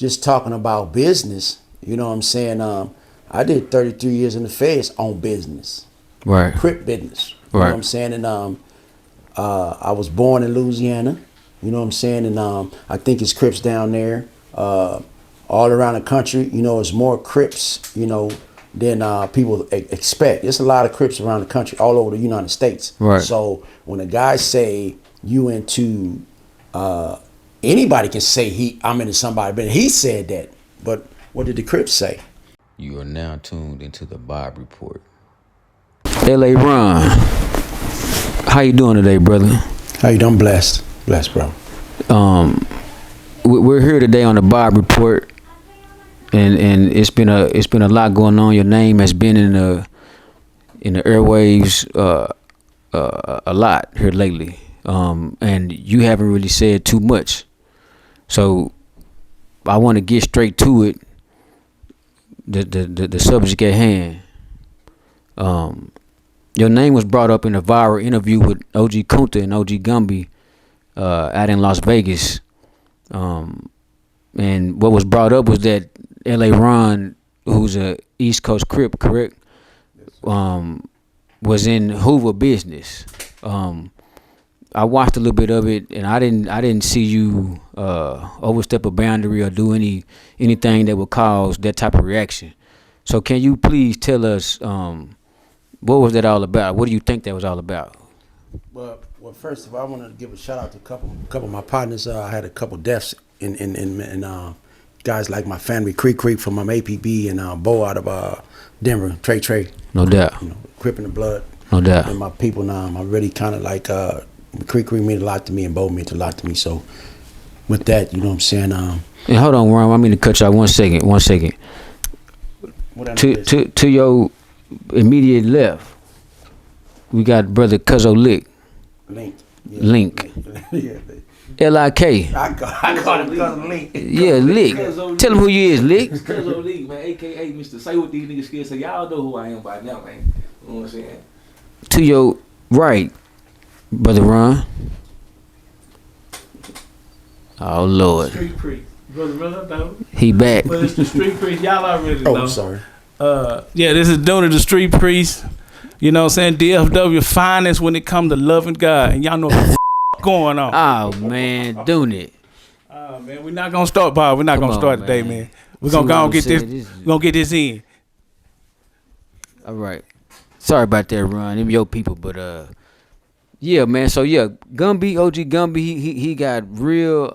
just talking about business, you know what I'm saying? I did 33 years in the feds on business. Right. Crip business. You Right. know what I'm saying? And I was born in Louisiana, you know what I'm saying? And I think it's Crips down there. All around the country, you know, it's more Crips, you know, than people expect. There's a lot of Crips around the country, all over the United States. Right. So when a guy say you into, anybody can say I'm into somebody, but he said that. But what did the Crips say? You are now tuned into the Bob Report. L.A. Ron, how you doing today, brother? How you doing? Blessed, bro. We're here today on the Bob Report, and it's been a lot going on. Your name has been in the airwaves a lot here lately, and you haven't really said too much. So I want to get straight to it. The subject at hand. Your name was brought up in a viral interview with OG Kunta and OG Gumby out in Las Vegas. And what was brought up was that L.A. Ron, who's a East Coast Crip, correct, was in Hoover business. I watched a little bit of it, and I didn't see you overstep a boundary or do anything that would cause that type of reaction. So can you please tell us what was that all about? What do you think that was all about? Well, first of all, I want to give a shout out to a couple of my partners. I had a couple deaths in guys like my family, Creek from APB, and Bo out of Denver, Trey. No doubt. You know, Crip in the blood. No doubt. And my people now, I really kind of like Creek meant a lot to me, and Bo meant a lot to me. So with that, you know what I'm saying. And hold on, Ron. I mean to cut you out 1 second. 1 second. To your immediate left, we got brother Cuzzo Lick. Link. Yeah. L-I-K. I call him Cuzzo Link. Yeah, Lick. Tell him who you is, Lick. Cuzzo Lick, man, a.k.a. Mr. Say What These Niggas Scared. So y'all know who I am by now, man. You know what I'm saying? To your right, brother Ron. Oh, Lord. Street Priest. Brother, though. He back. But it's the Street Priest. Y'all already know. Oh, I'm sorry. Yeah, this is Dooney the Street Priest. You know what I'm saying? DFW finest when it comes to loving God. And y'all know what the going on. Oh, man, doing it. Man, we're not going to start, Bob. We're not going to start today, man. We're going to go and get this. We're going to get this in. All right. Sorry about that, Ron. Them your people, but yeah, man. So yeah, Gumby, OG Gumby, he got real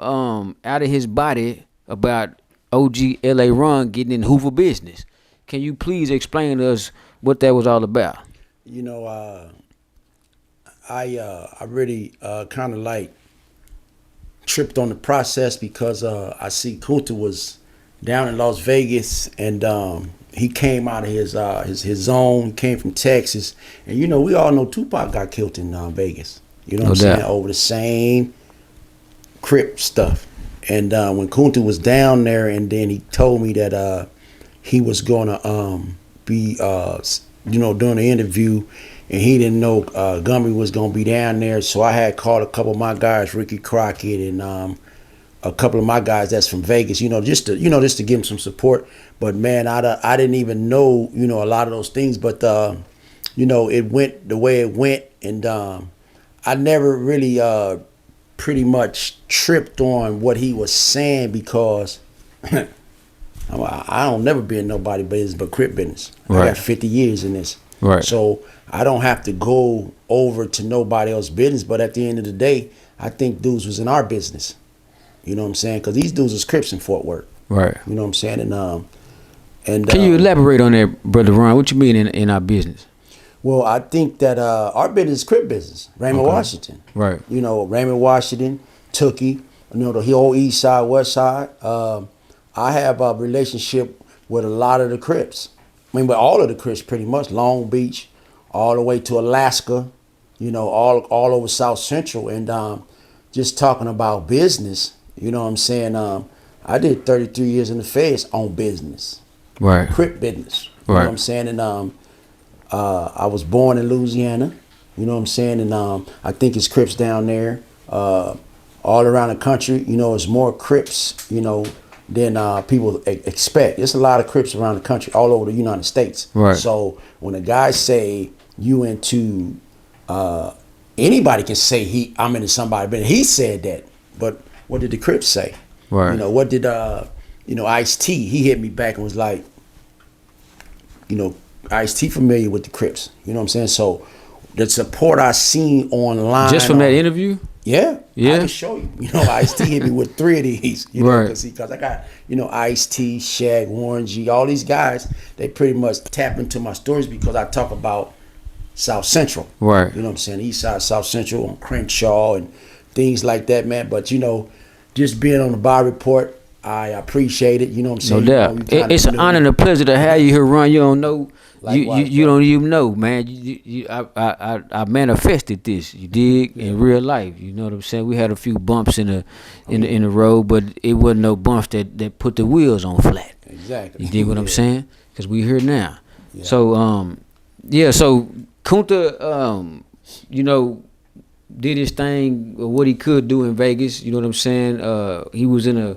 out of his body about OG LA Ron getting in Hoover business. Can you please explain to us what that was all about? You know, I really kind of like tripped on the process because I see Kunta was down in Las Vegas, and he came out of his zone, came from Texas, and you know, we all know Tupac got killed in Vegas. You know what I'm saying? Over the same Crip stuff. And when Kunta was down there, and then he told me that he was gonna be doing the interview, and he didn't know Gumby was gonna be down there. So I had called a couple of my guys, Ricky Crockett, and a couple of my guys that's from Vegas, just to give him some support. But man, I didn't even know, a lot of those things. But it went the way it went, and I never really pretty much tripped on what he was saying because I don't never be in nobody business but Crip business. Right. I got 50 years in this. Right. So I don't have to go over to nobody else's business. But at the end of the day, I think dudes was in our business. You know what I'm saying? Because these dudes was Crips in Fort Worth. Right. You know what I'm saying? And can you elaborate on that, brother Ron? What you mean in our business? Well, I think that our business is Crip business. Raymond Washington. Right. Raymond Washington, Tookie, the whole East Side, West Side. I have a relationship with a lot of the Crips. I mean, with all of the Crips pretty much. Long Beach, all the way to Alaska, all over South Central. And just talking about business, you know what I'm saying? I did 33 years in the feds on business. Right. Crip business. You know what I'm saying? And I was born in Louisiana. You know what I'm saying? And I think it's Crips down there. All around the country, it's more Crips, than people expect. There's a lot of Crips around the country, all over the United States. Right. So when a guy say you into, anybody can say I'm into somebody, but he said that. But what did the Crips say? Right. You know, what did Ice-T? He hit me back and was like, Ice-T familiar with the Crips. You know what I'm saying? So the support I seen online, Just from that interview? Yeah, Yeah. I can show you. Ice-T hit me with 3 of these. Right. Because I got, Ice-T, Shaq, Warren G, all these guys. They pretty much tap into my stories because I talk about South Central. Right. You know what I'm saying? East Side, South Central, on Crenshaw and things like that, man. But just being on the Bar Report, I appreciate it. You know what I'm saying? No doubt. It's an honor and a pleasure to have you here, Ron. You don't know. Likewise, You don't even know, man. I manifested this. You dig in real life. You know what I'm saying? We had a few bumps in the road, but it wasn't no bumps that put the wheels on flat. Exactly. You dig what I'm saying? Because we here now. Yeah. So So Kunta, did his thing, what he could do in Vegas. You know what I'm saying? He was in a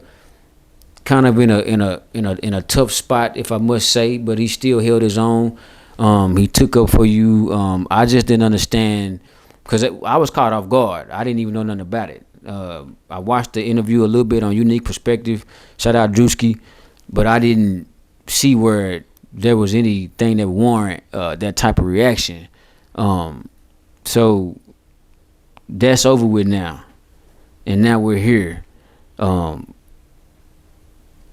tough spot, if I must say, but he still held his own. He took up for you. I just didn't understand because I was caught off guard. I didn't even know nothing about it. I watched the interview a little bit on Unique Perspective. Shout out Drewski, but I didn't see where there was anything that warrant that type of reaction. So that's over with now, and now we're here.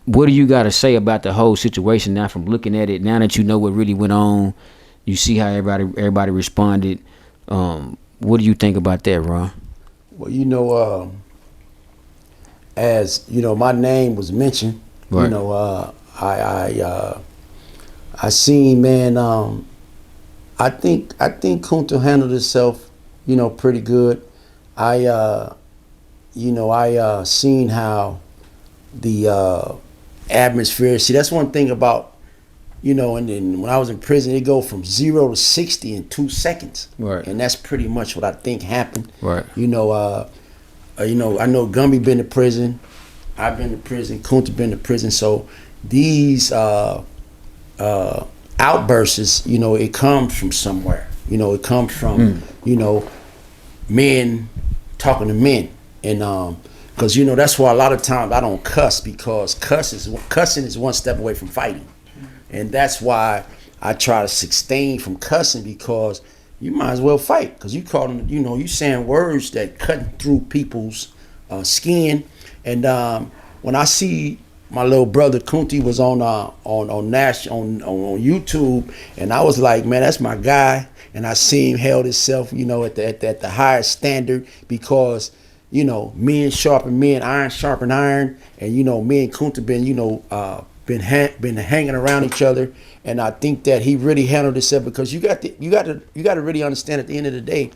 What do you got to say about the whole situation now from looking at it, now that you know what really went on? You see how everybody responded. What do you think about that, Ron? Well, as my name was mentioned, Right. I seen, man, I think Kunta handled himself, pretty good. I seen how the atmosphere. See, that's one thing about, and then when I was in prison, it go from 0 to 60 in 2 seconds. Right. And that's pretty much what I think happened. Right. I know Gumby been to prison. I've been to prison. Kunta been to prison. So these outbursts, it comes from somewhere. It comes from, men talking to men. And because that's why a lot of times I don't cuss, because cussing is one step away from fighting. And that's why I try to abstain from cussing, because you might as well fight, because you calling, you saying words that cutting through people's skin. And when I see my little brother Kunta was on YouTube, and I was like, man, that's my guy. And I see him held himself, at the highest standard, because men sharpen men, iron sharpen iron, and me and Kunta been hanging around each other, and I think that he really handled himself, because you got to really understand, at the end of the day,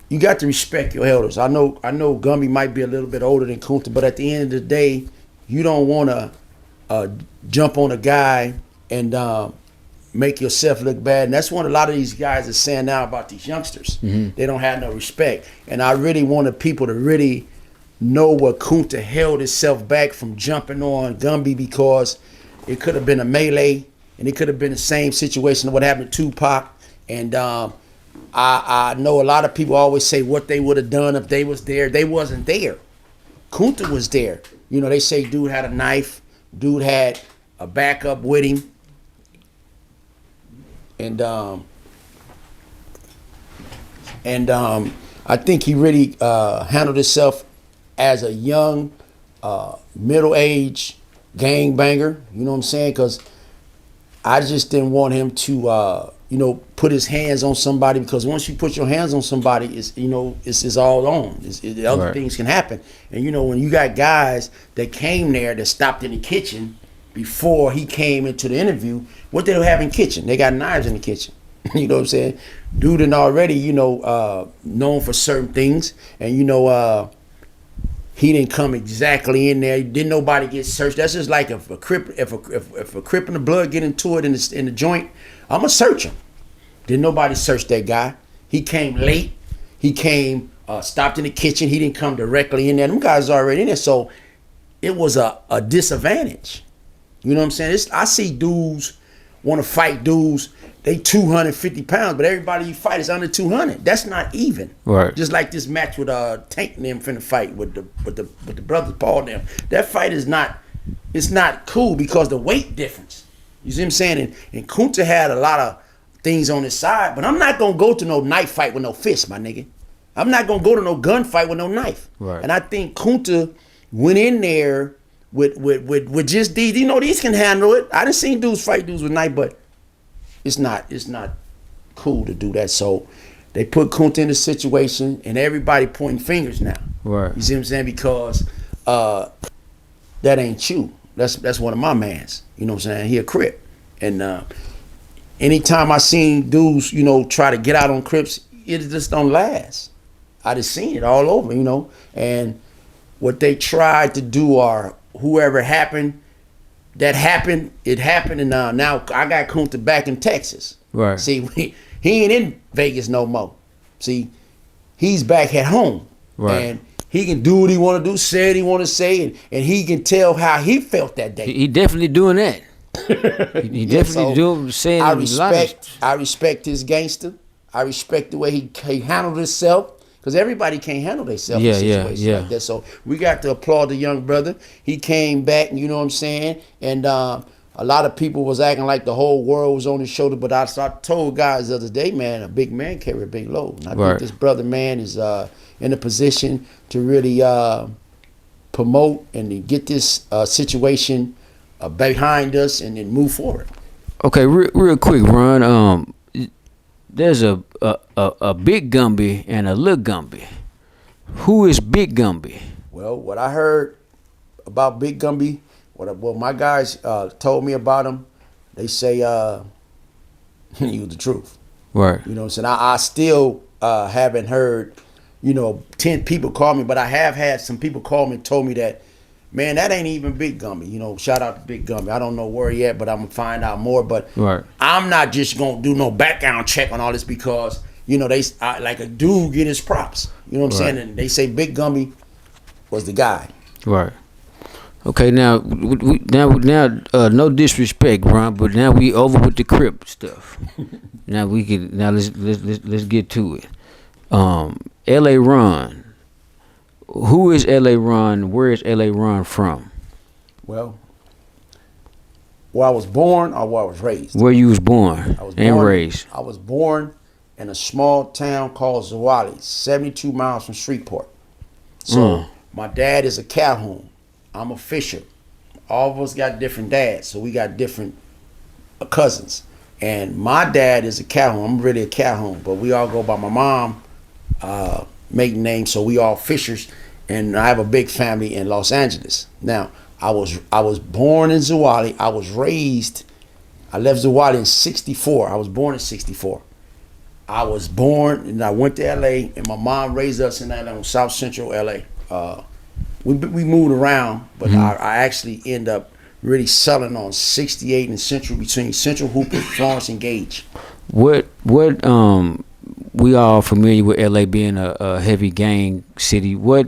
you got to respect your elders. I know Gumby might be a little bit older than Kunta, but at the end of the day, you don't want to jump on a guy and make yourself look bad. And that's what a lot of these guys are saying now about these youngsters. Mm-hmm. They don't have no respect. And I really wanted people to really know what Kunta held himself back from jumping on Gumby, because it could have been a melee, and it could have been the same situation of what happened to Tupac. And I know a lot of people always say what they would have done if they was there. They wasn't there. Kunta was there. They say dude had a knife, dude had a backup with him. And I think he really handled himself as a young, middle-aged gangbanger. You know what I'm saying? Because I just didn't want him to, put his hands on somebody, because once you put your hands on somebody, it's all on. Other Right. things can happen. And when you got guys that came there that stopped in the kitchen before he came into the interview, what they have in the kitchen? They got knives in the kitchen. You know what I'm saying? Dude and already, known for certain things. And, he didn't come exactly in there. Didn't nobody get searched. That's just like if a Crip and the blood get into it in the joint, I'm going to search him. Didn't nobody search that guy. He came late. He came, stopped in the kitchen. He didn't come directly in there. Them guys already in there. So it was a disadvantage. You know what I'm saying? I see dudes want to fight dudes. They 250 pounds, but everybody you fight is under 200. That's not even. Right. Just like this match with Tank and them finna fight with the brothers Paul and them. That fight is not. It's not cool because the weight difference. You see what I'm saying? And Kunta had a lot of things on his side, but I'm not gonna go to no knife fight with no fist, my nigga. I'm not gonna go to no gunfight with no knife. Right. And I think Kunta went in there with just these. You know, these can handle it. I done seen dudes fight dudes with knife, but it's not cool to do that. So they put Kunta in the situation, and everybody pointing fingers now. Right. You see what I'm saying? Because that ain't you. That's one of my mans. You know what I'm saying? He a Crip. And anytime I seen dudes, you know, try to get out on Crips, it just don't last. I just seen it all over, you know. And what they tried to do, or whoever happened, that happened, it happened. And now I got Kunta back in Texas. Right. See, he ain't in Vegas no more. See, he's back at home. Right. And he can do what he want to do, say what he want to say, and he can tell how he felt that day. He definitely doing that. He definitely doing saying I a lot of I respect his gangster. I respect the way he handled himself. Because everybody can't handle themselves in situations like that. So we got to applaud the young brother. He came back, you know what I'm saying? And a lot of people was acting like the whole world was on his shoulder. But I told guys the other day, man, a big man carry a big load. And I think this brother, man, is in a position to really promote and to get this situation behind us and then move forward. Okay, real quick, Ron. There's a big Gumby and a little Gumby. Who is Big Gumby? Well, what I heard about Big Gumby, what my guys told me about him, they say he was the truth. Right. You know what I'm saying? I still haven't heard, 10 people call me, but I have had some people call me and told me that, man, that ain't even Big Gumby. Shout out to Big Gumby. I don't know where he at, but I'm going to find out more. But I'm not just going to do no background check on all this because, like a dude get his props. You know what I'm saying? And they say Big Gumby was the guy. Right. Okay, now, no disrespect, Ron, but now we over with the Crip stuff. Let's get to it. L.A. Ron. Who is L.A. Ron? Where is L.A. Ron from? Well, where I was born or where I was raised? Where you was born and raised? I was born in a small town called Zawali, 72 miles from Shreveport. So my dad is a Calhoun. I'm a Fisher. All of us got different dads, so we got different cousins. And my dad is a Calhoun. I'm really a Calhoun, but we all go by my mom maiden name, so we all Fishers, and I have a big family in Los Angeles. Now, I was born in Zawali. I left Zawali in 64. I was born in 64. I was born and I went to LA, and my mom raised us in LA, on South Central LA. We moved around, but I actually end up really selling on 68 and Central, between Central, Hooper, Florence, and Gage. What we all familiar with LA being a heavy gang city. Where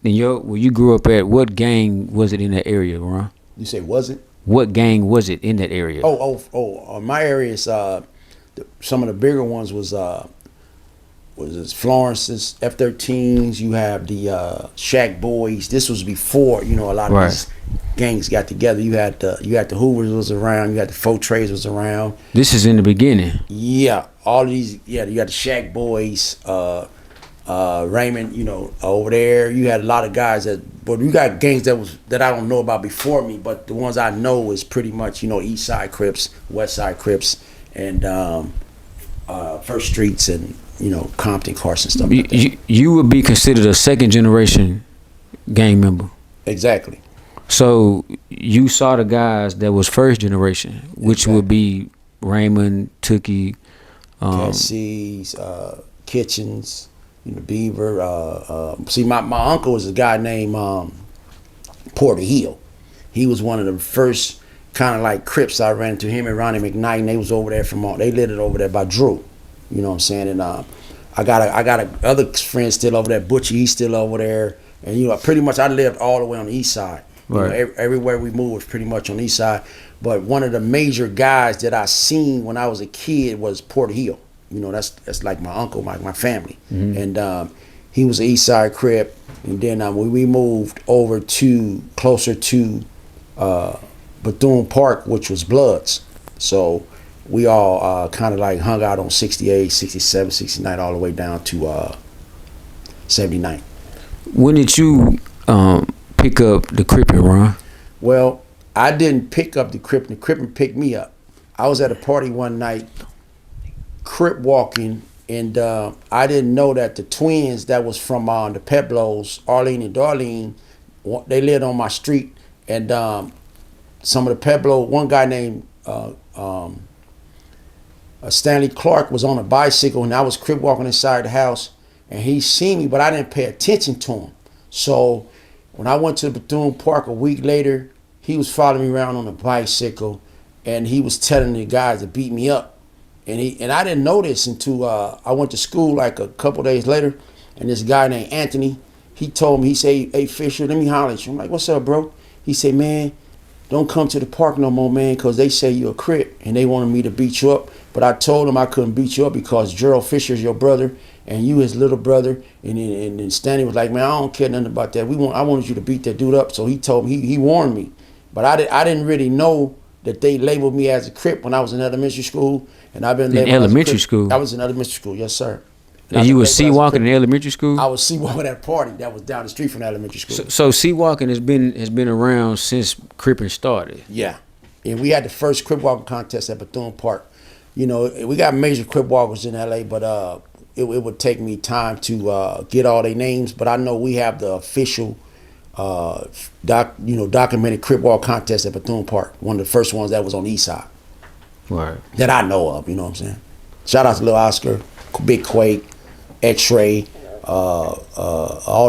you grew up at, what gang was it in that area, Ron? You say was it? What gang was it in that area? My area is some of the bigger ones was Florence's F-13s. You have the Shack Boys. This was before a lot of these gangs got together. You had the Hoovers was around. You had the Four Trays was around. This is in the beginning. Yeah, all of these. Yeah, you got the Shack Boys, Raymond. Over there. You had a lot of guys but you got gangs that I don't know about before me. But the ones I know is pretty much East Side Crips, West Side Crips, and First Streets and Compton, Carson, stuff like that. You would be considered a second generation gang member. Exactly. So you saw the guys that was first generation, which would be Raymond, Tookie, Cassie's, Kitchens, Beaver. See, my uncle was a guy named Porter Hill. He was one of the first kind of like Crips I ran into. Him and Ronnie McKnight, and they was over there they lived over there by Drew. You know what I'm saying? And I got other friends still over there. Butchie, he's still over there. And pretty much I lived all the way on the east side. Right. Everywhere we moved was pretty much on the east side. But one of the major guys that I seen when I was a kid was Port Hill. You know, that's like my uncle, my family. And he was an east side Crip. And then when we moved over to closer to Bethune Park, which was Bloods. So we all kind of like hung out on 68, 67, 69, all the way down to 79. When did you pick up the Crippin', Ron? Well, I didn't pick up the Crippin'. The Crippin' picked me up. I was at a party one night, Crip walking, and I didn't know that the twins that was from the Peblos, Arlene and Darlene, they lived on my street. And some of the Peblo, one guy named Stanley Clark was on a bicycle, and I was Crip walking inside the house, and he seen me, but I didn't pay attention to him. So when I went to Bethune Park a week later, he was following me around on a bicycle, and he was telling the guys to beat me up. And I didn't know this until I went to school like a couple days later, and this guy named Anthony, he told me, he said, "Hey Fisher, let me holler at you." I'm like, "What's up, bro?" He said, "Man, don't come to the park no more, man, because they say you're a Crip, and they wanted me to beat you up. But I told them I couldn't beat you up because Gerald Fisher's your brother, and you his little brother." And then Stanley was like, "Man, I don't care nothing about that. I wanted you to beat that dude up." So he told me, he warned me. But I didn't really know that they labeled me as a Crip when I was in elementary school. And I've been labeled in elementary as a Crip. school? I was in elementary school, yes, sir. And you was sea walking in elementary school? I was sea walking at a party that was down the street from the elementary school. So sea walking has been around since Crippin' started. Yeah. And we had the first Crip walking contest at Bethune Park. You know, we got major Crip walkers in LA, but it would take me time to get all their names. But I know we have the official documented Crip walk contest at Bethune Park. One of the first ones that was on the east side. Right. That I know of, you know what I'm saying? Shout out to Lil Oscar, Big Quake, X-Ray, all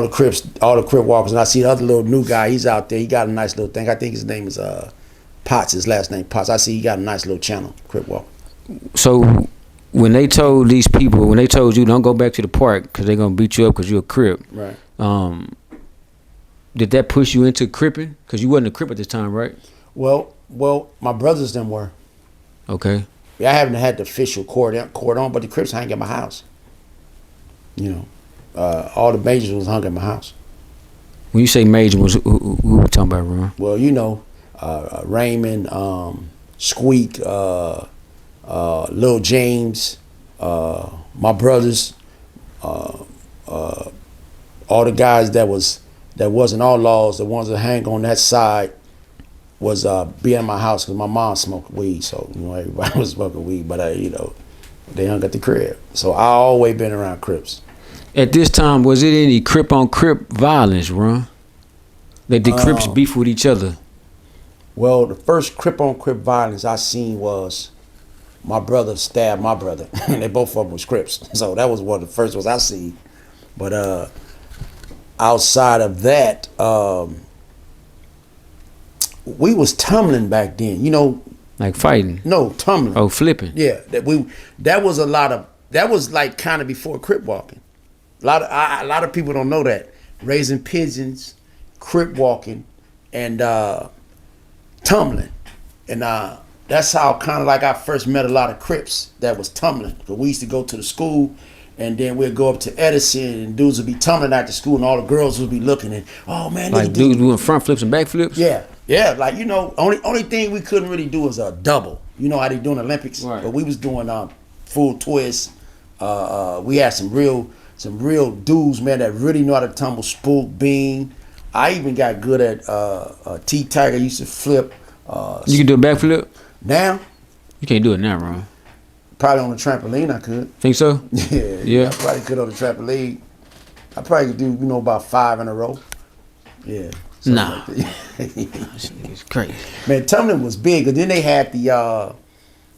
the Crip walkers. And I see the other little new guy, he's out there. He got a nice little thing. I think his name is Potts, his last name Potts. I see he got a nice little channel, Crip walk. So when they told these people, when they told you don't go back to the park because they're going to beat you up because you're a Crip, Right. Did that push you into Crippin'? Because you wasn't a Crip at this time, right? Well, my brothers them were. Okay. I haven't had the official court on, but the Crips hang at my house. You know, all the majors was hung at my house. When you say major, who we talking about, Ron? Well, you know, Raymond, Squeak, Lil James, my brothers, all the guys that wasn't outlaws, the ones that hang on that side, was be at my house because my mom smoked weed, so you know everybody was smoking weed. But you know, they hung at the crib, so I always been around Crips. At this time, was it any Crip on Crip violence, Ron? That the Crips beef with each other? Well, the first Crip on Crip violence I seen was my brother stabbed my brother, and they both of them was Crips. So that was one of the first ones I seen. But outside of that, we was tumbling back then, you know. Like fighting? No, tumbling. Oh, flipping. Yeah, that was like kind of before Crip walking. A lot of people don't know that. Raising pigeons, Crip walking, and tumbling. And that's how kind of like I first met a lot of Crips that was tumbling. But we used to go to the school, and then we'd go up to Edison, and dudes would be tumbling at the school, and all the girls would be looking, and oh man, like dudes doing front flips and back flips. Yeah, like you know, only thing we couldn't really do was a double. You know how they do in the Olympics, right. But we was doing full twists. We had some real dudes, man, that really know how to tumble, spook, bean. I even got good at T Tiger. Used to flip. You can do a backflip? Now? You can't do it now, Ron. Probably on the trampoline I could. Think so? Yeah. I probably could on the trampoline. I probably could do, about 5 in a row. Yeah. Nah. Like It's crazy. Man, tumbling was big. And then they had the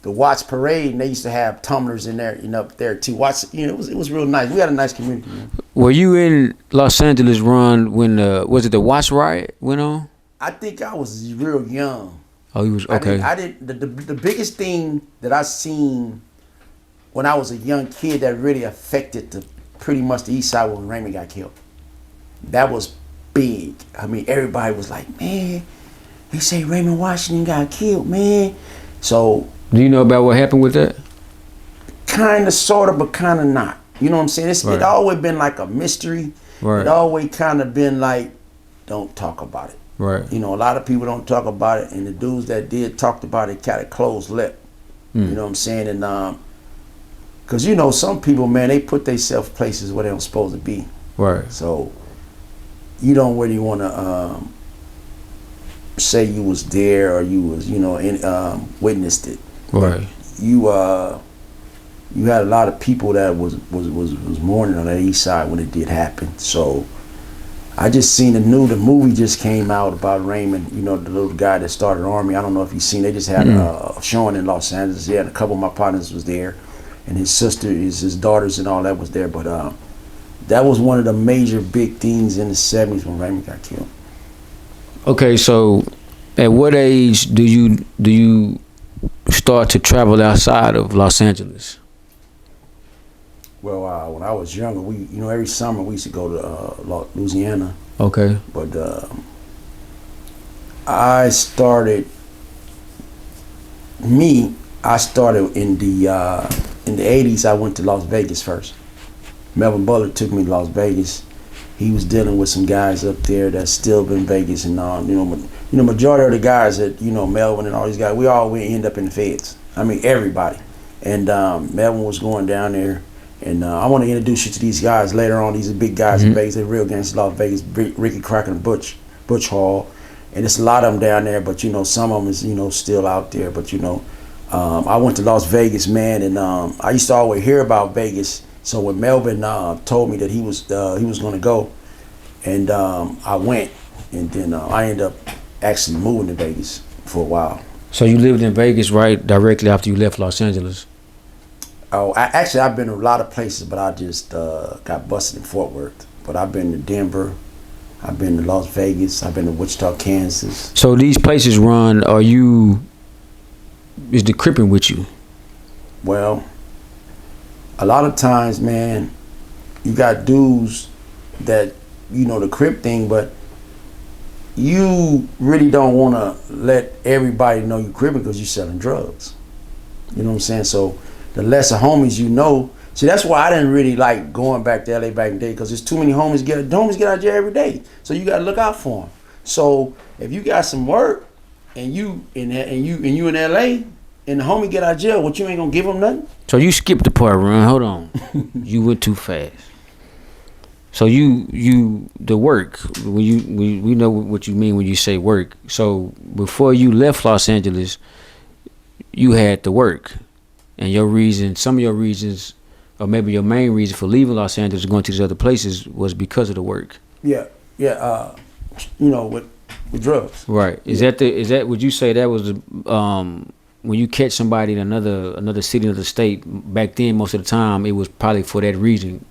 Watts Parade, and they used to have tumblers in there, up there too. It was real nice. We had a nice community. Man. Were you in Los Angeles, Ron, when was it the Watts riot went on? I think I was real young. Oh, you was okay. I didn't. The biggest thing that I seen when I was a young kid that really affected pretty much the East Side when Raymond got killed. That was big. I mean, everybody was like, man, they say Raymond Washington got killed, man. So Do you know about what happened with that? kind of, sort of, but kind of not. You know what I'm saying? Right. It always been like a mystery. Right. It always kind of been like, don't talk about it. Right. You know, a lot of people don't talk about it, and the dudes that did talked about it kind of closed lip. You know what I'm saying? And because you know, some people, man, they put themselves places where they don't supposed to be. Right. So you don't really want to say you was there or you was, you know, witnessed it. Right. You had a lot of people that was mourning on that east side when it did happen. So I just seen the movie just came out about Raymond, you know, the little guy that started the Army. I don't know if you've seen, they just had a showing in Los Angeles. Yeah, and a couple of my partners was there, and his sister, his daughters and all that was there. But that was one of the major big things in the 70s when Raymond got killed. Okay, so at what age do you start to travel outside of Los Angeles? Well, when I was younger, every summer we used to go to Louisiana. Okay. But I started in the 80s. I went to Las Vegas first. Melvin Butler took me to Las Vegas. He was dealing with some guys up there that's still in Vegas, and majority of the guys that Melvin and all these guys, we end up in the feds. I mean, everybody. And Melvin was going down there. And I want to introduce you to these guys later on. These are big guys in Vegas. They're real gangsters, Las Vegas. Ricky Cracker and Butch Hall. And it's a lot of them down there, but some of them is still out there. But I went to Las Vegas, man, and I used to always hear about Vegas. So when Melvin told me that he was going to go, and I went, and then I ended up actually moving to Vegas for a while. So you lived in Vegas right directly after you left Los Angeles? Oh, I've been to a lot of places, but I just got busted in Fort Worth. But I've been to Denver, I've been to Las Vegas, I've been to Wichita, Kansas. So these places run, is the Crippin' with you? Well, a lot of times, man, you got dudes that, the Crip thing, but you really don't want to let everybody know you Crippin' because you're selling drugs. You know what I'm saying? So the lesser homies see, that's why I didn't really like going back to LA back in the day, because there's too many homies get out of jail every day. So you got to look out for them. So if you got some work and you in LA and the homie get out of jail, what, you ain't gonna give him nothing? So you skipped the part, Ron. Hold on. You went too fast. So the work, we know what you mean when you say work. So before you left Los Angeles, you had to work. And some of your reasons, or maybe your main reason for leaving Los Angeles and going to these other places was because of the work. Yeah. With drugs. Right. Is that would you say that was when you catch somebody in another city, another state, back then most of the time it was probably for that reason,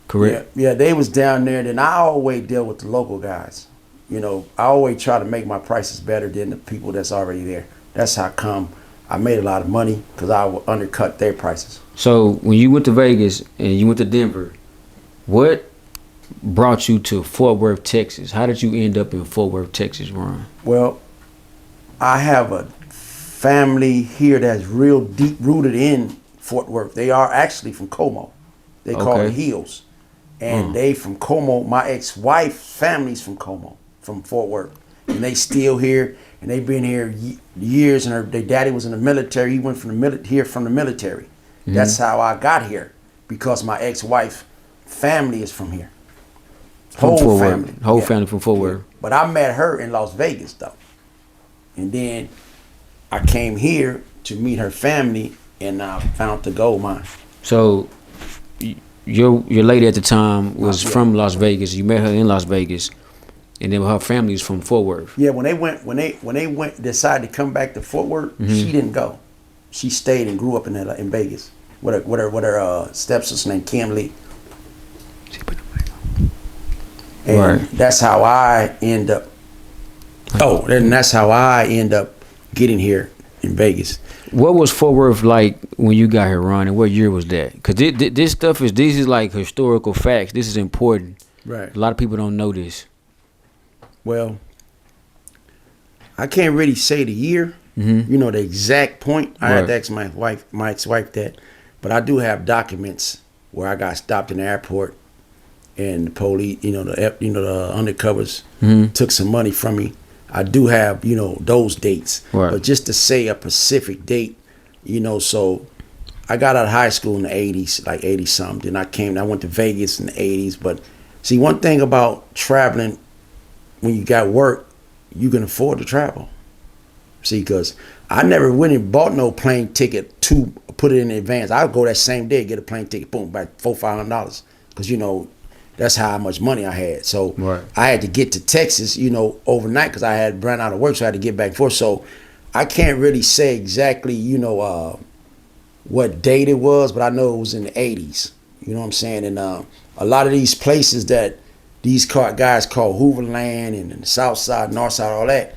correct? Yeah, they was down there. Then I always deal with the local guys. I always try to make my prices better than the people that's already there. That's how come I made a lot of money, because I would undercut their prices. So when you went to Vegas and you went to Denver, what brought you to Fort Worth, Texas? How did you end up in Fort Worth, Texas, Ron? Well, I have a family here that's real deep rooted in Fort Worth. They are actually from Como. They call it Hills. And they from Como. My ex-wife family's from Como, from Fort Worth. And they still here. And they've been here years, and their daddy was in the military. He went from the military. That's how I got here, because my ex-wife family is from here. Whole family from Fort Worth. But I met her in Las Vegas though, and then I came here to meet her family, and I found the gold mine. So your lady at the time was from Las Vegas. You met her in Las Vegas. And then her family is from Fort Worth. Yeah, when they decided to come back to Fort Worth, she didn't go. She stayed and grew up in Vegas with her stepsister named Kim Lee. And that's how I end up. And that's how I end up getting here in Vegas. What was Fort Worth like when you got here, Ron? And what year was that? Because this is like historical facts. This is important. Right. A lot of people don't know this. Well, I can't really say the year, you know, the exact point. I had to ask my ex-wife that, but I do have documents where I got stopped in the airport, and the police, the undercovers took some money from me. I do have, those dates, but just to say a specific date, so I got out of high school in the 80s, like 80 something. Then I went to Vegas in the 80s. But see, one thing about traveling, when you got work, you can afford to travel. See, because I never went and bought no plane ticket to put it in advance. I would go that same day, get a plane ticket, boom, back $400-$500, because that's how much money I had. So I had to get to Texas, overnight, because I had ran out of work, so I had to get back and forth. So I can't really say exactly, what date it was, but I know it was in the 80s. You know what I'm saying? And a lot of these places that these guys call Hoover Land and the South Side, North Side, all that,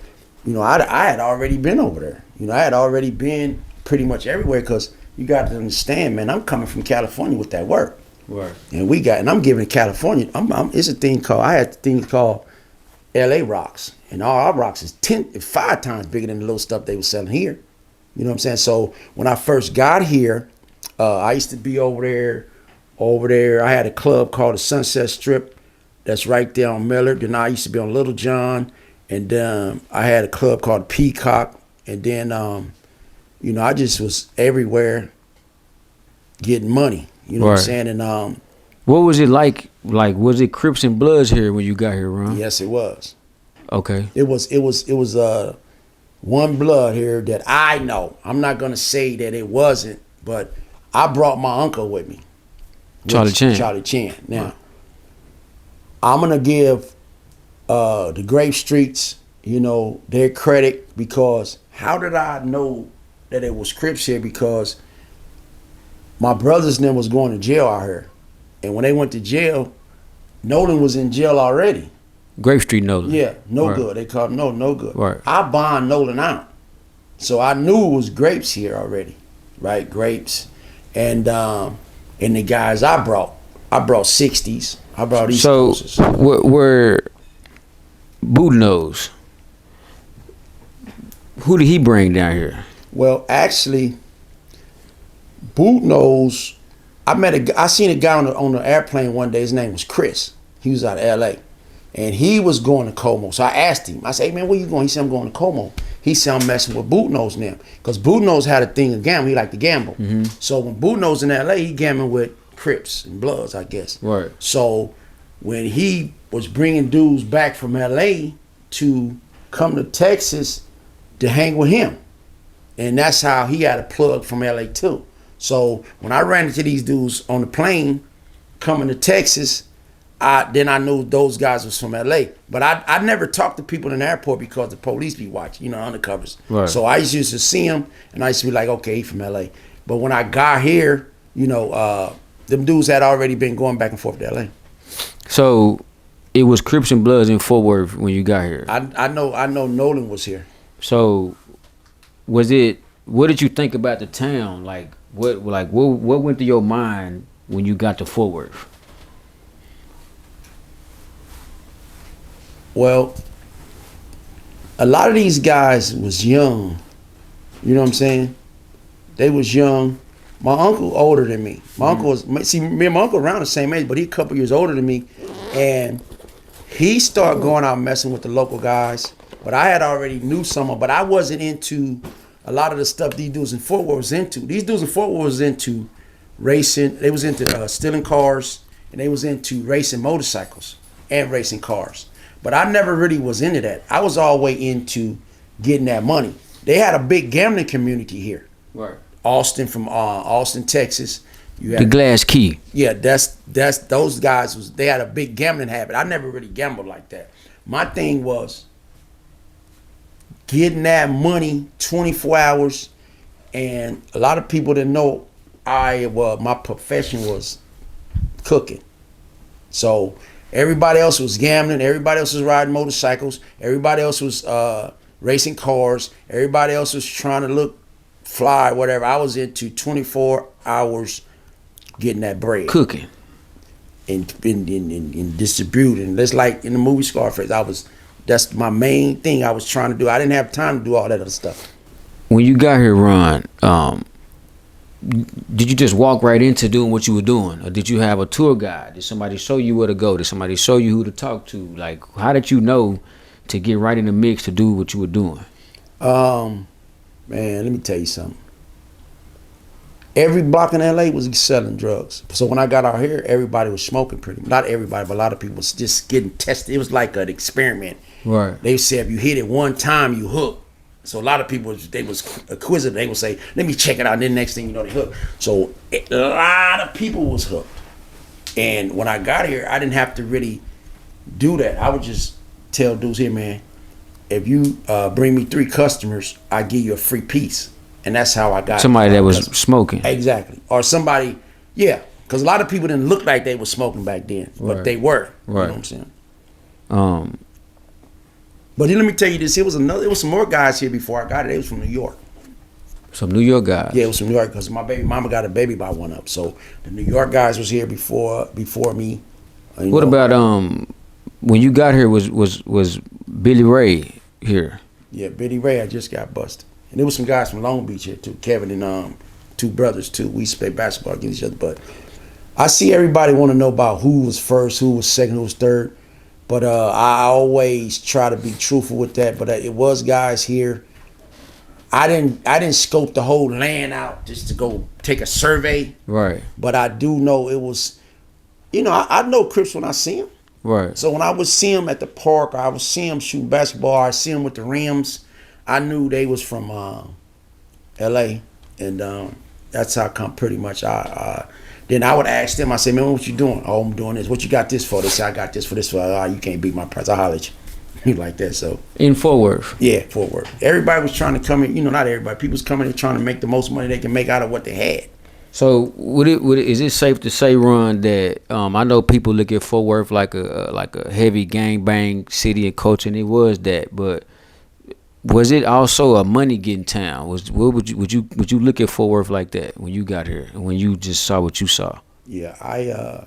I had already been over there. I had already been pretty much everywhere, because you got to understand, man, I'm coming from California with that work. Right. And I'm giving California, it's a thing called, I had things called LA rocks. And all our rocks is 5 times bigger than the little stuff they were selling here. You know what I'm saying? So when I first got here, I used to be over there. I had a club called the Sunset Strip that's right there on Millard. Then I used to be on Little John. And I had a club called Peacock. And then, I just was everywhere getting money. You know what I'm saying? And what was it like? Like, was it Crips and Bloods here when you got here, Ron? Yes, it was. Okay. It was one blood here that I know. I'm not gonna say that it wasn't, but I brought my uncle with me. Charlie Chan. Now, I'm gonna give the Grape Streets, their credit, because how did I know that it was Crips here? Because my brothers and them was going to jail out here. And when they went to jail, Nolan was in jail already. Grape Street Nolan. Yeah, no good. They called him no good. Right. I bond Nolan out. So I knew it was Grapes here already. Right? Grapes. And the guys I brought 60s. I brought East Coasters. So were Boot Nose, who did he bring down here? Well, actually, Boot Nose, I seen a guy on the airplane one day. His name was Chris. He was out of L.A. And he was going to Como. So I asked him. I said, hey, man, where you going? He said, I'm going to Como. He said, I'm messing with Boot Nose now. Because Boot Nose had a thing of gambling. He liked to gamble. Mm-hmm. So when Boot Nose in L.A., he gambled with Crips and Bloods, I guess. Right. So when he was bringing dudes back from L.A. to come to Texas to hang with him. And that's how he had a plug from L.A. too. So when I ran into these dudes on the plane coming to Texas, then I knew those guys was from LA. But I never talked to people in the airport because the police be watching, undercovers. Right. So I used to see them, and I used to be like, okay, he from LA. But when I got here, them dudes had already been going back and forth to LA. So it was Crips and Bloods in Fort Worth when you got here. I know Nolan was here. So what did you think about the town? What went through your mind when you got to Fort Worth? Well, a lot of these guys was young. You know what I'm saying? They was young. My uncle older than me. My uncle was, me and my uncle around the same age, but he a couple years older than me. And he started going out messing with the local guys. But I had already knew some of, but I wasn't into a lot of the stuff these dudes in Fort Worth was into. These dudes in Fort Worth was into racing. They was into stealing cars, and they was into racing motorcycles and racing cars. But I never really was into that. I was always into getting that money. They had a big gambling community here. Right. Austin, Texas. You had the Glass Key. Yeah, that's those guys they had a big gambling habit. I never really gambled like that. My thing was getting that money 24 hours, and a lot of people didn't know my profession was cooking. So everybody else was gambling. Everybody else was riding motorcycles. Everybody else was racing cars. Everybody else was trying to look fly, whatever. I was into 24 hours getting that bread. Cooking. And distributing. That's like in the movie Scarface. I was That's my main thing I was trying to do. I didn't have time to do all that other stuff. When you got here, Ron, did you just walk right into doing what you were doing, or did you have a tour guide? Did somebody show you where to go? Did somebody show you who to talk to? Like, how did you know to get right in the mix to do what you were doing? Man, let me tell you something. Every block in LA was selling drugs. So when I got out here, everybody was smoking pretty much. Not everybody, but a lot of people was just getting tested. It was like an experiment. Right. They said if you hit it one time, you hook. So a lot of people, they was acquisitive. They would say, let me check it out. And then next thing you know, they hooked. So a lot of people was hooked. And when I got here, I didn't have to really do that. I would just tell dudes, here, man, if you bring me 3 customers, I give you a free piece. And that's how I got somebody that was smoking. Exactly. Or somebody, yeah. Because a lot of people didn't look like they were smoking back then. But they were. Right. You know what I'm saying? But then let me tell you this. It was some more guys here before I got it. They was from New York. Some New York guys. Yeah, it was from New York because my baby mama got a baby by one up. So the New York guys was here before me. What about when you got here was Billy Ray here? Yeah, Billy Ray, I just got busted. And there was some guys from Long Beach here too, Kevin and 2 brothers too. We used to play basketball against each other. But I see everybody want to know about who was first, who was second, who was third. But I always try to be truthful with that. But it was guys here. I didn't scope the whole land out just to go take a survey. Right. But I do know it was, I know Crips when I see them. Right. So when I would see them at the park, or I would see them shooting basketball, I see them with the rims, I knew they was from L.A. And that's how I come pretty much. Then I would ask them, I say, man, what you doing? Oh, I'm doing this. What you got this for? They say, I got this for this. You can't beat my price. I'll holler at you. Like that, so. In Fort Worth? Yeah, Fort Worth. Everybody was trying to come in, not everybody. People was coming in trying to make the most money they can make out of what they had. So is it safe to say, Ron, that I know people look at Fort Worth like a heavy gangbang city and culture, and it was that, but was it also a money getting town? Would you look at Fort Worth like that when you got here and when you just saw what you saw? Yeah,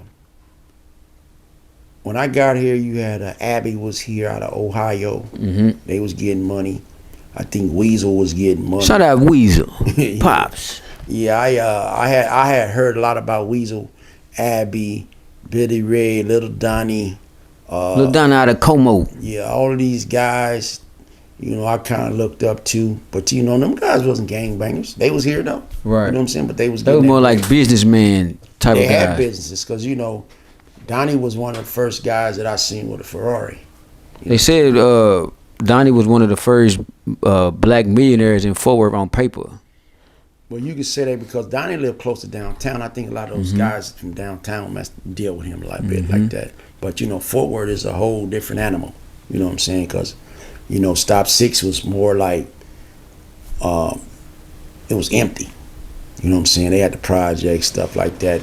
when I got here, you had Abby was here out of Ohio. Mm-hmm. They was getting money. I think Weasel was getting money. Shout out Weasel, Pops. Yeah, I had heard a lot about Weasel, Abby, Billy Ray, Little Donnie. Little Donnie out of Como. Yeah, all of these guys, I kind of looked up to. But, them guys wasn't gangbangers. They was here, though. Right. You know what I'm saying? But they was more like businessmen type of guys. They had businesses because, Donnie was one of the first guys that I seen with a Ferrari. They said Donnie was one of the first black millionaires in Fort Worth on paper. Well, you could say that because Donnie lived close to downtown. I think a lot of those guys from downtown must deal with him a lot bit like that. But, Fort Worth is a whole different animal. You know what I'm saying? Because, Stop 6 was more like, it was empty. You know what I'm saying? They had the projects, stuff like that.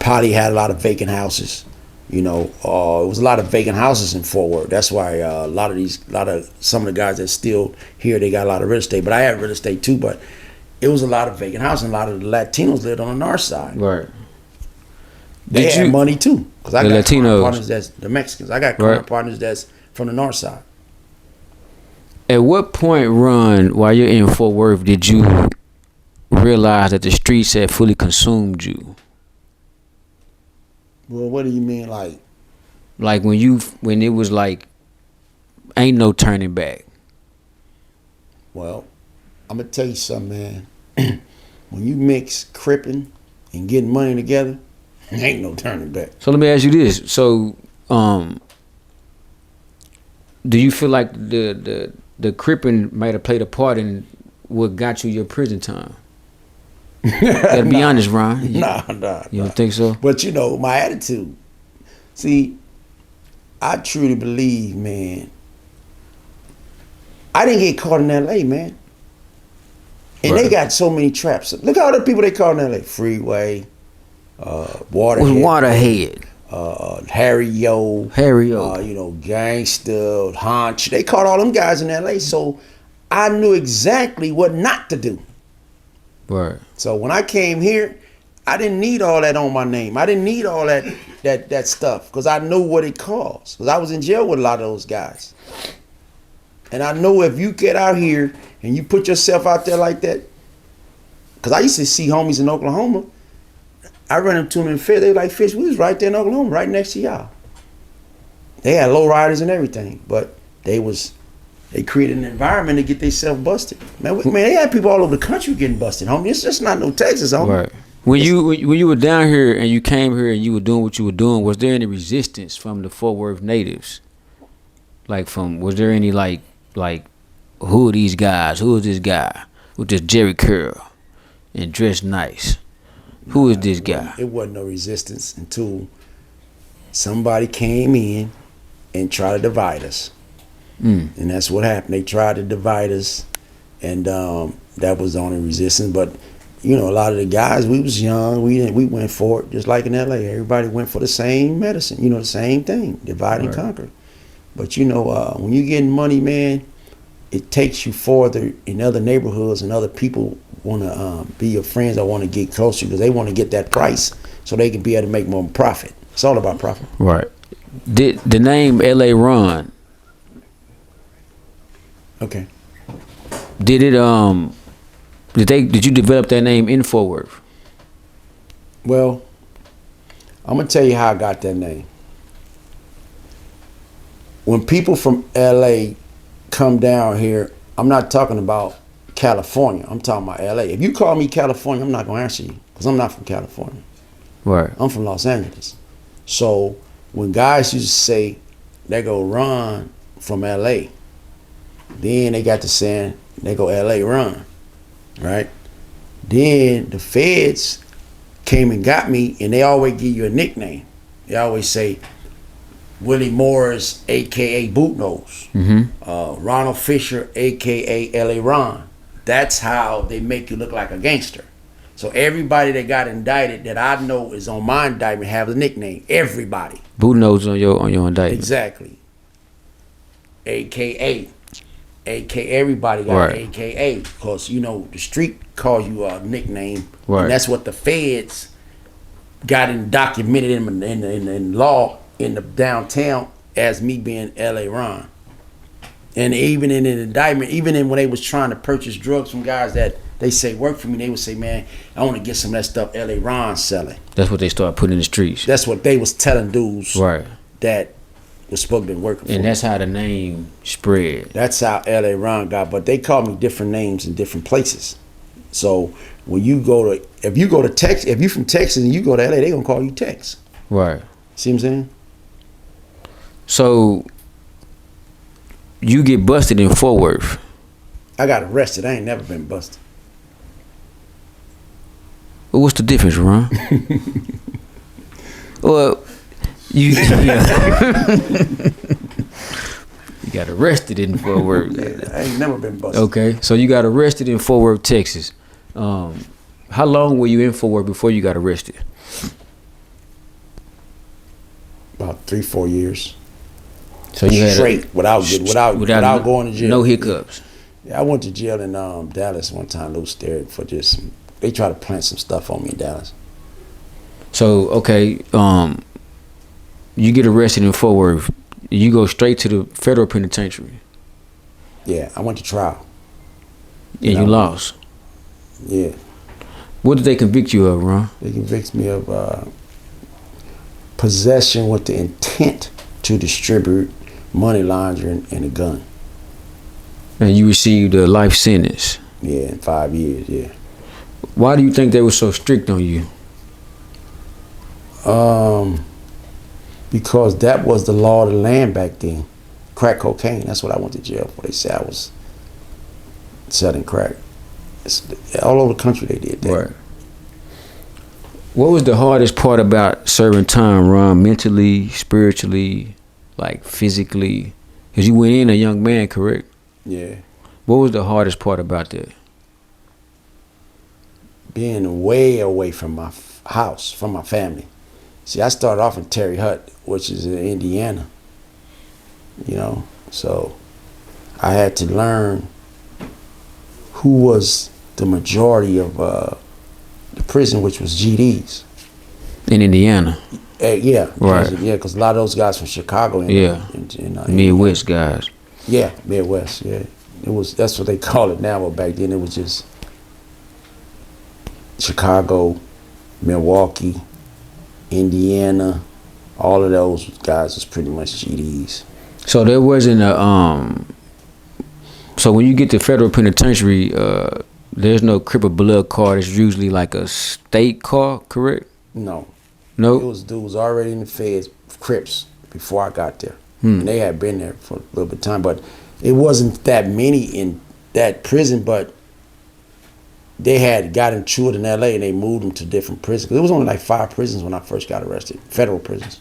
Poly had a lot of vacant houses. It was a lot of vacant houses in Fort Worth. That's why some of the guys that still here, they got a lot of real estate. But I had real estate too, but it was a lot of vacant houses, and a lot of the Latinos lived on the north side. Right. They had money too, because I got Latinos. partners that's the Mexicans. I got current partners that's from the north side. At what point, Ron, while you're in Fort Worth, did you realize that the streets had fully consumed you? Well, what do you mean, like? Like when it was like, ain't no turning back. Well, I'm gonna tell you something, man. When you mix cripping and getting money together, ain't no turning back. So let me ask you this: so, do you feel like the cripping might have played a part in what got you your prison time? Gotta be honest, Ron. Nah. You don't think so? But my attitude. See, I truly believe, man. I didn't get caught in L.A., man. And they got so many traps. Look at all the people they caught in L.A. Freeway, Waterhead. Harry Yo. Gangsta, Hunch. They caught all them guys in L.A., so I knew exactly what not to do. Right. So when I came here, I didn't need all that on my name. I didn't need all that stuff because I knew what it cost. Because I was in jail with a lot of those guys. And I know if you get out here and you put yourself out there like that, because I used to see homies in Oklahoma. I ran into them in Fish. They were like, Fish, we was right there in Oklahoma, right next to y'all. They had low riders and everything, but they created an environment to get themselves busted. Man, they had people all over the country getting busted, homie. It's just not no Texas, homie. Right. When you were down here and you came here and you were doing what you were doing, was there any resistance from the Fort Worth natives? Was there any like who are these guys? Who is this guy with this Jerry curl and dressed nice? Who is this guy? It wasn't no resistance until somebody came in and tried to divide us. And that's what happened. They tried to divide us, and that was the only resistance. But a lot of the guys, we was young. We went for it, just like in LA. Everybody went for the same medicine. The same thing, divide and conquer. But when you getting money, man, it takes you further in other neighborhoods, and other people want to be your friends or want to get closer because they want to get that price so they can be able to make more profit. It's all about profit. Right. Did the name L.A. Ron? Okay. Did you develop that name in Fort Worth? Well, I'm gonna tell you how I got that name. When people from LA come down here, I'm not talking about California. I'm talking about LA. If you call me California, I'm not gonna answer you because I'm not from California. Right. I'm from Los Angeles. So when guys used to say they go Ron from LA, then they got to saying they go LA Ron, right? Then the feds came and got me, and they always give you a nickname. They always say Willie Morris, aka Bootnose, Ronald Fisher, aka LA Ron. That's how they make you look like a gangster. So everybody that got indicted that I know is on my indictment have a nickname. Everybody. Bootnose on your indictment. Exactly. AKA. Everybody got an AKA because the street calls you a nickname, and that's what the feds got documented in law in the downtown as me being L.A. Ron. And even in an indictment, when they was trying to purchase drugs from guys that they say work for me, they would say, man, I want to get some of that stuff L.A. Ron selling. That's what they started putting in the streets. That's what they was telling dudes that was supposed to be working for. And that's how the name spread. That's how L.A. Ron got, but they call me different names in different places. So when you if you go to Texas, if you from Texas and you go to L.A., they gonna call you Tex. Right. See what I'm saying? So you get busted in Fort Worth. I got arrested. I ain't never been busted. Well, what's the difference, Ron? Well, you got arrested in Fort Worth. Yeah, I ain't never been busted. Okay, so you got arrested in Fort Worth, Texas. How long were you in Fort Worth before you got arrested? About 3-4 years. So you had straight without going to jail. No hiccups. Yeah, I went to jail in Dallas one time. They tried to plant some stuff on me in Dallas. So okay, you get arrested in Fort Worth. You go straight to the federal penitentiary. Yeah, I went to trial. And you lost. Yeah. What did they convict you of, Ron? They convict me of possession with the intent to distribute, money laundering, and a gun. And you received a life sentence. Yeah, in 5 years, yeah. Why do you think they were so strict on you? Because that was the law of the land back then. Crack cocaine, that's what I went to jail for. They said I was selling crack. All over the country they did that. Right. What was the hardest part about serving time, Ron? Mentally, spiritually, like physically? Because you went in a young man, correct? Yeah. What was the hardest part about that? Being way away from my house, from my family. See, I started off in Terre Haute, which is in Indiana. So I had to learn who was the majority of the prison, which was GDs. In Indiana. Yeah, Right. Yeah, because a lot of those guys from Chicago. Midwest guys. Yeah, Midwest. Yeah, that's what they call it now. But back then it was just Chicago, Milwaukee, Indiana. All of those guys was pretty much GDs. So there wasn't a So when you get to federal penitentiary, there's no Crip or Blood card. It's usually like a state card, correct? No. Nope. It was dudes already in the feds, Crips, before I got there. And they had been there for a little bit of time, but it wasn't that many in that prison, but they had got insured in LA and they moved them to different prisons. There was only like 5 prisons when I first got arrested, federal prisons.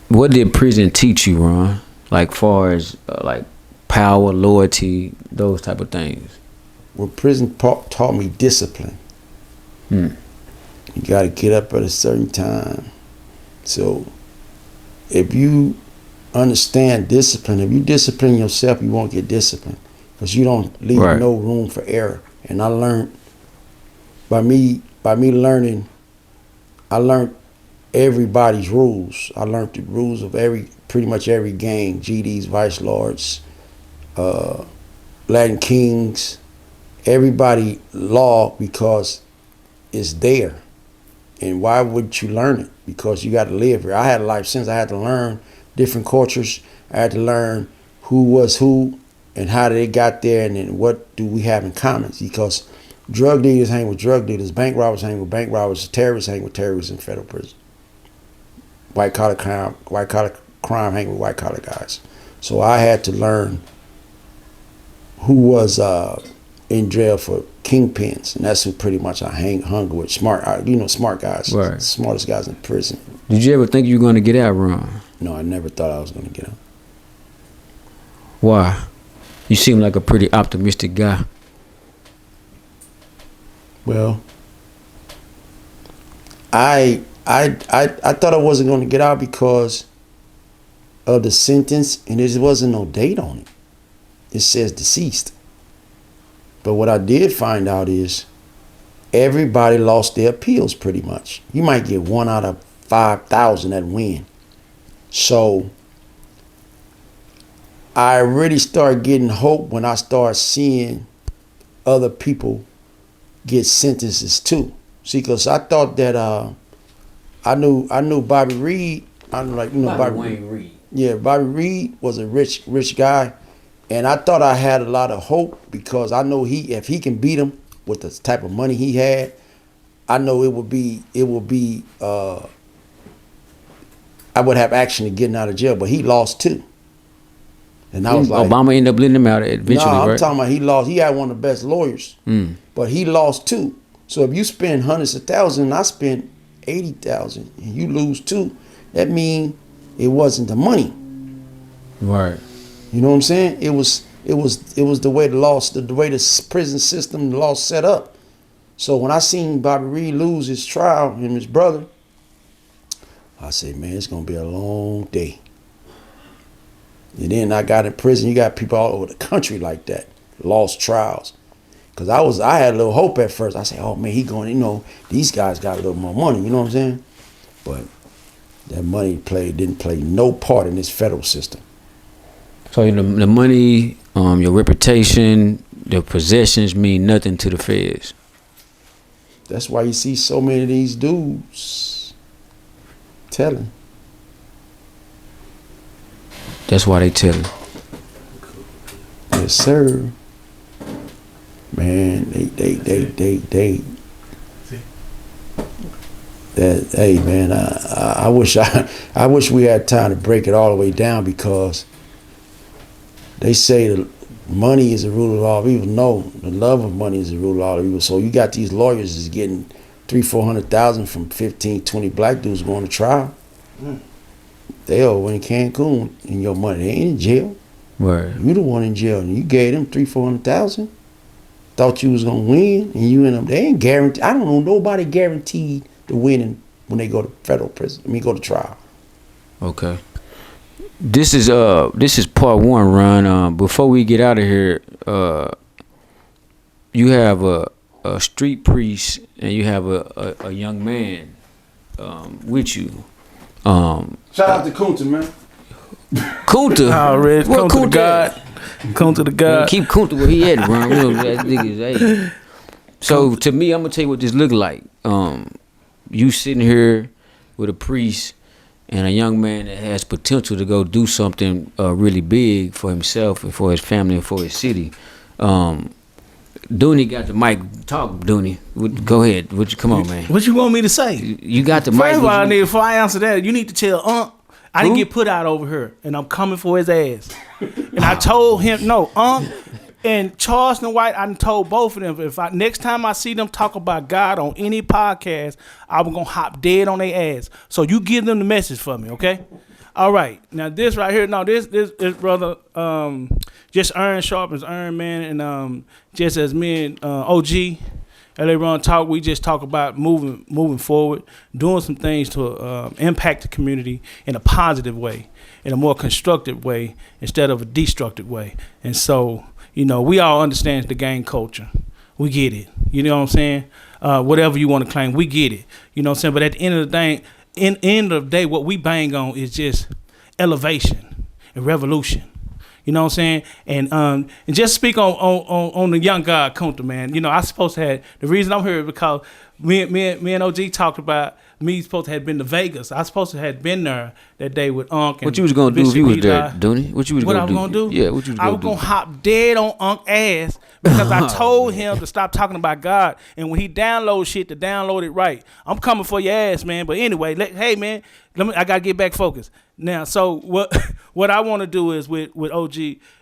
What did prison teach you, Ron? Like far as like power, loyalty, those type of things. Well, prison taught me discipline. You got to get up at a certain time. So if you understand discipline, if you discipline yourself, you won't get disciplined because you don't leave no room for error. And I learned by me learning, I learned everybody's rules. I learned the rules of pretty much every gang, GDs, Vice Lords, Latin Kings, everybody law because it's there. And why would you learn it? Because you got to live here. I had a life sentence. I had to learn different cultures. I had to learn who was who and how they got there and then what do we have in common. Because drug dealers hang with drug dealers, bank robbers hang with bank robbers, terrorists hang with terrorists in federal prison. White collar crime hang with white collar guys. So I had to learn who was in jail for kingpins, and that's who pretty much I hung with. Smart guys, right. Smartest guys in prison. Did you ever think you were going to get out, Ron? No, I never thought I was going to get out. Why? You seem like a pretty optimistic guy. Well, I thought I wasn't going to get out because of the sentence, and there wasn't no date on it. It says deceased. But what I did find out is everybody lost their appeals pretty much. You might get 1 out of 5,000 that win. So I really started getting hope when I started seeing other people get sentences too. See, because I thought that I knew Bobby Reed. I knew Bobby Wayne Reed. Yeah, Bobby Reed was a rich guy. And I thought I had a lot of hope because I know if he can beat him with the type of money he had, I know I would have action to getting out of jail. But he lost too. And I was like, Obama ended up letting him out eventually, I'm right? talking about he lost. He had one of the best lawyers, but he lost too. So if you spend hundreds of thousands, and I spent 80,000, and you lose too, that means it wasn't the money. Right. You know what I'm saying? It was the way the way the prison system, the law set up. So when I seen Bobby Reed lose his trial and his brother, I said, man, it's gonna be a long day. And then I got in prison. You got people all over the country like that, lost trials. Cause I had a little hope at first. I said, oh man, he going, these guys got a little more money. You know what I'm saying? But that money didn't play no part in this federal system. So the money, your reputation, your possessions mean nothing to the feds. That's why you see so many of these dudes telling. That's why they tell. Yes, sir. Man, they. Hey, man, I wish we had time to break it all the way down because they say the money is the root of all evil. No, the love of money is the root of all evil. So you got these lawyers is getting $300,000-$400,000 from 15, 20 black dudes going to trial. They over in Cancun in your money. They ain't in jail. Right. You the one in jail, and you gave them $300,000-$400,000. Thought you was gonna win, and you end up. They ain't guaranteed. I don't know nobody guaranteed to win when they go to federal prison. Go to trial. Okay. This is part one, Ron. Before we get out of here, you have a street priest and you have a young man with you. Shout out to Kunta, man. Kunta. Already. What Kunta the Kunta? God. Kunta the God. Keep Kunta where he at, bro. You know, that nigga's, hey. So to me, I'm gonna tell you what this look like. You sitting here with a priest and a young man that has potential to go do something really big for himself and for his family and for his city. Dooney got the mic. Talk, Dooney. Go ahead. Come on, man. What you want me to say? You got the mic. First of all, nigga, before I answer that, you need to tell Unc I didn't get put out over here, and I'm coming for his ass. And I told him, no, Unc and Charleston White, I told both of them, if next time I see them talk about God on any podcast, I'm going to hop dead on their ass. So you give them the message for me, okay? All right. Now, this right here, no, this brother, just iron sharpens iron, man, and just as me and OG, LA Run talk, we just talk about moving forward, doing some things to impact the community in a positive way, in a more constructive way, instead of a destructive way. And so, you know, we all understand the gang culture. We get it. You know what I'm saying? Whatever you want to claim, we get it. You know what I'm saying? But at the end of the day, what we bang on is just elevation and revolution. You know what I'm saying? And just speak on the young God Kunta, man. You know, I supposed to have, the reason I'm here is because me and OG talked about me supposed to have been to Vegas. I supposed to have been there that day with Unc. What you was gonna do if you was there, Dooney? What you was gonna do? What I was gonna do? Yeah, what you was I was gonna hop dead on Unc ass because I told him to stop talking about God. And when he downloads shit, to download it right. I'm coming for your ass, man. But anyway, hey man, I gotta get back focused. Now, so what I want to do is with OG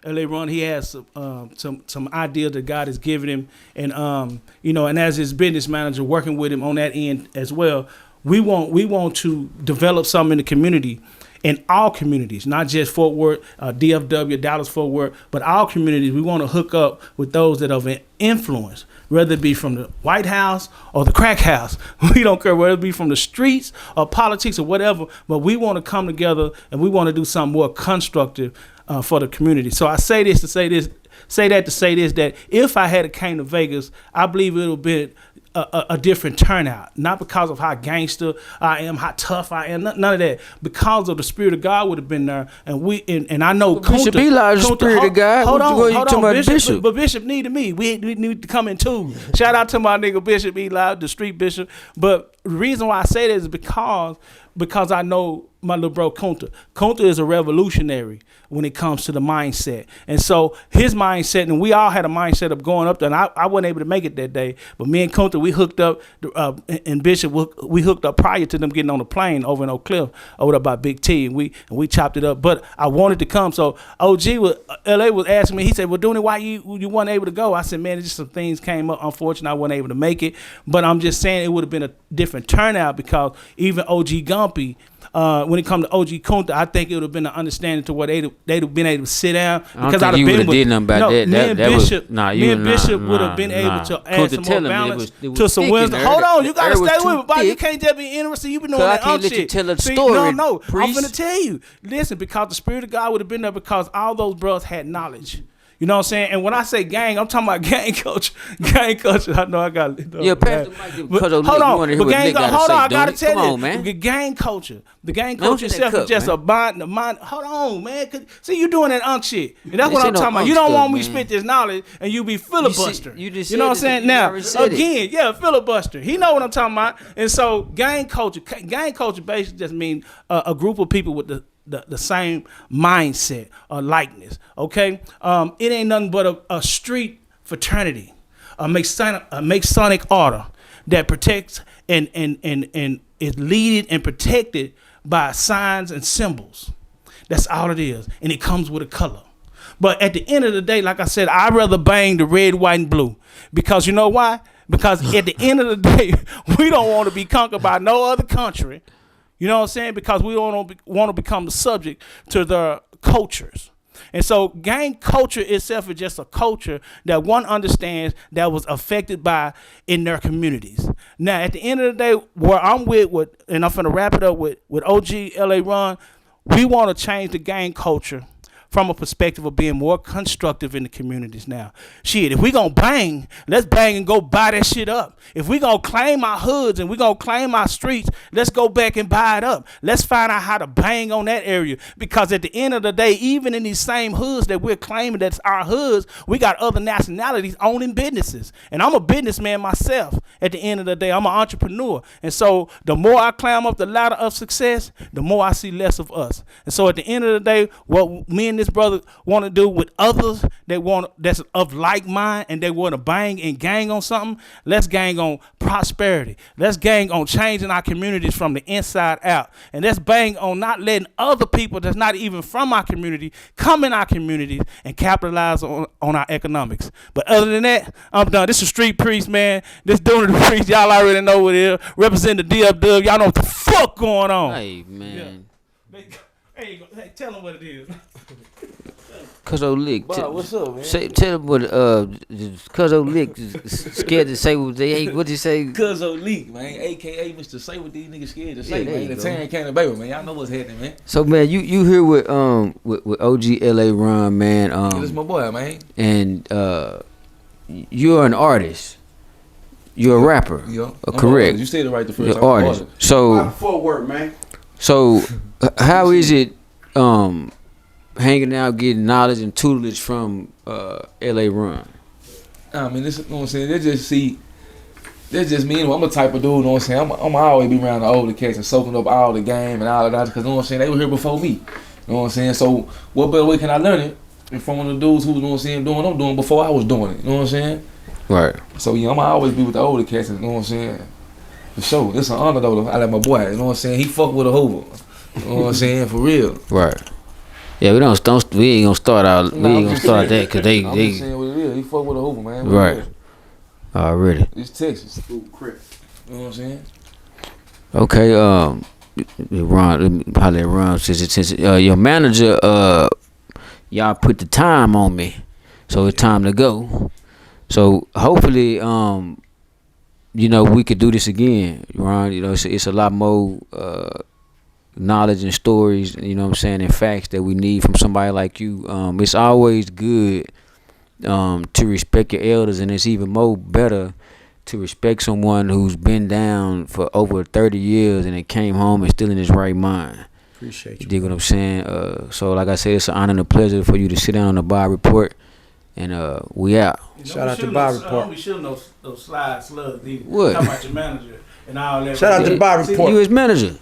LA Run, he has some ideas that God has given him, and you know, and as his business manager, working with him on that end as well. We want to develop something in the community, in all communities, not just Fort Worth, DFW, Dallas, Fort Worth, but all communities. We want to hook up with those that have influence, whether it be from the White House or the crack house. We don't care whether it be from the streets or politics or whatever, but we want to come together and we want to do something more constructive for the community. So I say this to say this, that if I had came to Vegas, I believe it would be a different turnout, not because of how gangster I am, how tough I am, none of that. Because of the Spirit of God would have been there, and I know Bishop Eli's the Spirit of God. Hold on, Bishop. But Bishop needed me. We need to come in too. Shout out to my nigga Bishop Eli, the street bishop. But the reason why I say that is because I know my little bro Kunta. Kunta is a revolutionary when it comes to the mindset. And so his mindset, and we all had a mindset of going up there, and I wasn't able to make it that day, but me and Kunta, we hooked up, and Bishop, we hooked up prior to them getting on the plane over in Oak Cliff, over there by Big T, and we chopped it up, but I wanted to come. So LA was asking me, he said, well, Dooney, why you weren't able to go? I said, man, just some things came up. Unfortunately, I wasn't able to make it, but I'm just saying it would have been a different turnout because even OG Gumby, when it comes to OG Kunta, I think it would have been an understanding to where they'd have been able to sit down. Because I'd have been with, did nothing about that. Me and Bishop would have been able to add some more balance to some wisdom. Hold on, you gotta stay with me, boy. You can't just be interested. You been doing that shit. You tell a story. No, I'm finna tell you. Listen, because the Spirit of God would have been there because all those brothers had knowledge. You know what I'm saying? And when I say gang, I'm talking about gang culture. Gang culture. I know I got it. Yeah, pass the mic because hold on. But gang, hold on. I gotta tell you, man. The gang culture. The gang culture itself is just a mind. Hold on, man. See, you doing that unk shit. And that's what I'm talking about. You don't want me to spit this knowledge and you be filibuster. You know what I'm saying? Now, again, yeah, filibuster. He know what I'm talking about. And so gang culture basically just means a group of people with the same mindset or likeness, okay? It ain't nothing but a street fraternity, a Masonic order that protects and is leaded and protected by signs and symbols. That's all it is, and it comes with a color. But at the end of the day, like I said, I'd rather bang the red, white, and blue because you know why? Because at the end of the day, we don't want to be conquered by no other country. You know what I'm saying? Because we don't want to become the subject to their cultures. And so gang culture itself is just a culture that one understands that was affected by in their communities. Now, at the end of the day, where I'm with and I'm going to wrap it up with OG LA Run, we want to change the gang culture from a perspective of being more constructive in the communities now. Shit, if we gonna bang, let's bang and go buy that shit up. If we gonna claim our hoods and we gonna claim our streets, let's go back and buy it up. Let's find out how to bang on that area, because at the end of the day, even in these same hoods that we're claiming that's our hoods, we got other nationalities owning businesses. And I'm a businessman myself. At the end of the day, I'm an entrepreneur. And so the more I climb up the ladder of success, the more I see less of us. And so at the end of the day, what me and this brother want to do with others that's of like mind and they want to bang and gang on something, let's gang on prosperity. Let's gang on changing our communities from the inside out. And let's bang on not letting other people that's not even from our community come in our communities and capitalize on our economics. But other than that, I'm done. This is Street Priest, man. This doing the priest. Y'all already know what it is. Represent the DF Dub. Y'all know what the fuck going on. Hey, man. Yeah. Hey, tell them what it is. Cuzzo Lick. Bob, what's up, man? Tell them what Cuzzo Lick is scared to say what they ain't. What you say? Cuzzo Leak, man, aka Mr. Say what these niggas scared to say, there man. you The go. Terran Cannon baby, man. Y'all know what's happening, man. So man, you here with OG LA Ron, man. This is my boy, man. And you're an artist. You're a rapper. Yeah, correct. You said it right the first You're time. an artist. So Footwork, man. so how is it hanging out, getting knowledge and tutelage from LA Ron? I mean, this, you know what I'm saying? That's just me. I'm a type of dude, you know what I'm saying? I'm always be around the older cats and soaking up all the game and all of that, because, you know what I'm saying, they were here before me. You know what I'm saying? So what better way can I learn it than from one of the dudes who, you know what I'm saying, doing what I'm doing before I was doing it. You know what I'm saying? Right. So yeah, I'm always be with the older cats, you know what I'm saying? For sure. It's an honor though. I like my boy, you know what I'm saying? He fuck with a Hoover. You know what I'm saying? For real. Right. Yeah, we ain't gonna start out. We ain't gonna start that because I'm just they saying what it is. He fuck with a Hoover, man. right. Already. It's Texas. Ooh, crap. You know what I'm saying? Okay. Ron, probably Ron. Since your manager, y'all put the time on me, so it's time to go. So hopefully, you know, we could do this again, Ron. You know, it's a lot more knowledge and stories, you know what I'm saying, and facts that we need from somebody like you. It's always good to respect your elders, and it's even more better to respect someone who's been down for over 30 years and it came home and still in his right mind. Appreciate You you. dig what I'm saying? So like I said, it's an honor and a pleasure for you to sit down on the Bar Report, and we out. Shout out to Bob Report. We shouldn't those slide slugs either. What? Talk about your manager and all that. Shout out to Bob See, Report. you his manager.